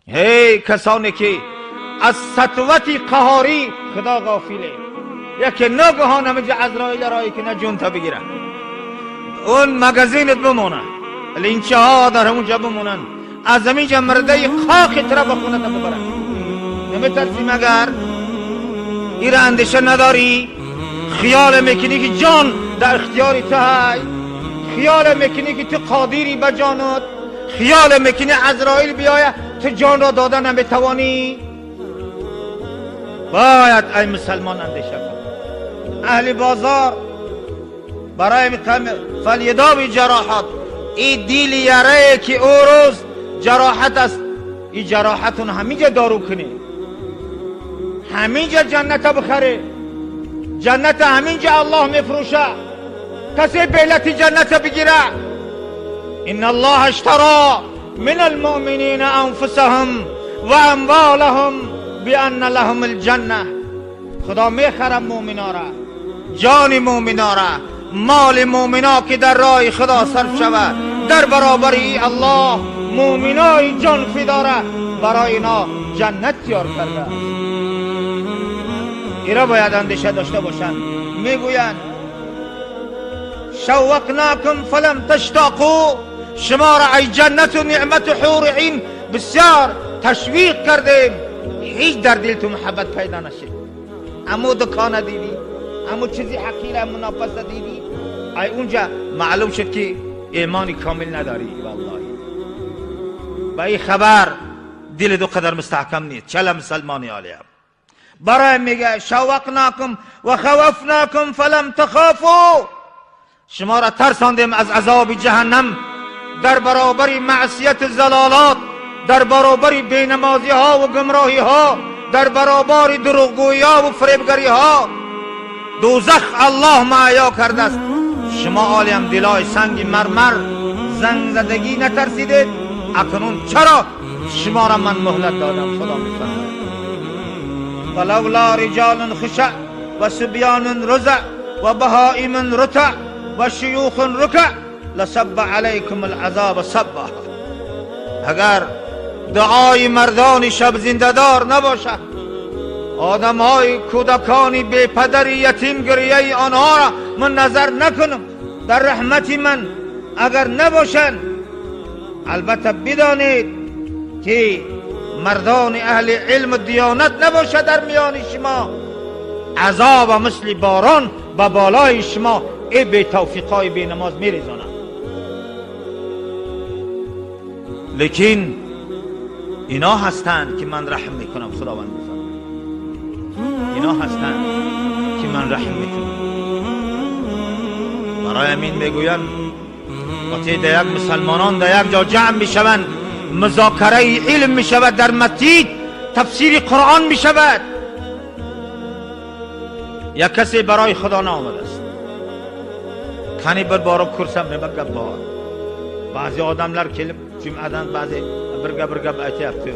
هی کسانی که از سطوت قهاری خدا غافله، یکی ناگهان همه عزرائیل رایی که نه جون تا بگیره، اون مگزینت بمونه، لینچه ها در همونجا بمونن، از همینجا مرده خاک ترا بخونه تا ببرن. نمیترسی مگر؟ ایره اندیشه نداری؟ خیال میکنی که جان در اختیاری تو هی؟ خیال میکنی که تو قادری به جانت؟ خیال میکنی عزرائیل بیایه تو جان را دادن نمیتوانی؟ باید ای مسلمان اندیشه کن. اهل بازار برای فلیداوی جراحات، این دیل یاره که او روز جراحت است، این جراحتون همینجا دارو کنی، همینجا جنت بخره، جنت همینجا الله میفروشه، کسی بیلت جنت بگیره. ان الله اشترى من المؤمنین انفسهم و اموالهم بان لهم الجنه. خدا میخره مومنا را، جان مومنا را، مال مومنا که در راه خدا صرف شود، در برابری الله مومنای جان فداره برای اینا جنت تیار کرده. اینا باید اندیشه داشته باشند. میگویند شوقناکم فلم تشتاقوا، شما را ای جنت و نعمت و حور عین بسیار تشویق کردیم، هیچ در دلتون محبت پیدا نشد. امو دکان دیدی، امو چیزی حقیر منافسه دیدی، ای اونجا معلوم شد که ایمانی کامل نداری. والله با این خبر دل دو قدر مستحکم نیست. چلا مسلمانی عالیم برای میگه شوقناکم و خوفناکم فلم تخافوا، شما را ترساندیم از عذاب جهنم در برابر معصیت زلالات، در برابر بینمازی ها و گمراهی ها، در برابر دروغگویی ها و فریبگری ها. دوزخ الله معیا کرده است. شما عالم دلای سنگ مرمر زنگ زدگی نترسیدید، اکنون چرا شما را من مهلت دادم؟ خدا میفرماید ولولا رجال خشع و صبیان رزع و بهائم رتع و شیوخ رکع لصب علیکم العذاب صبا. اگر دعای مردان شب زنده‌دار نباشد، آدم های کودکانی بی پدر یتیم گریه آنها را من نظر نکنم در رحمت من اگر نباشند، البته بدانید که مردان اهل علم و دیانت نباشد در میان شما، عذاب مثل باران به بالای شما ای بی توفیقای بی نماز میریزانند. لیکن اینا هستند که من رحم میکنم. خداوند اینا هستند که من رحم میکنم. برای همین میگویم وقتی در یک مسلمانان در یک جا جمع میشوند، مذاکره علم میشود، در مسجد تفسیر قرآن میشود، یک کسی برای خدا نآمده است، کنی بر بارو کرسم نبگه با بعضی آدمlar kelib jum'adan ba'zi bir gap aytyapti.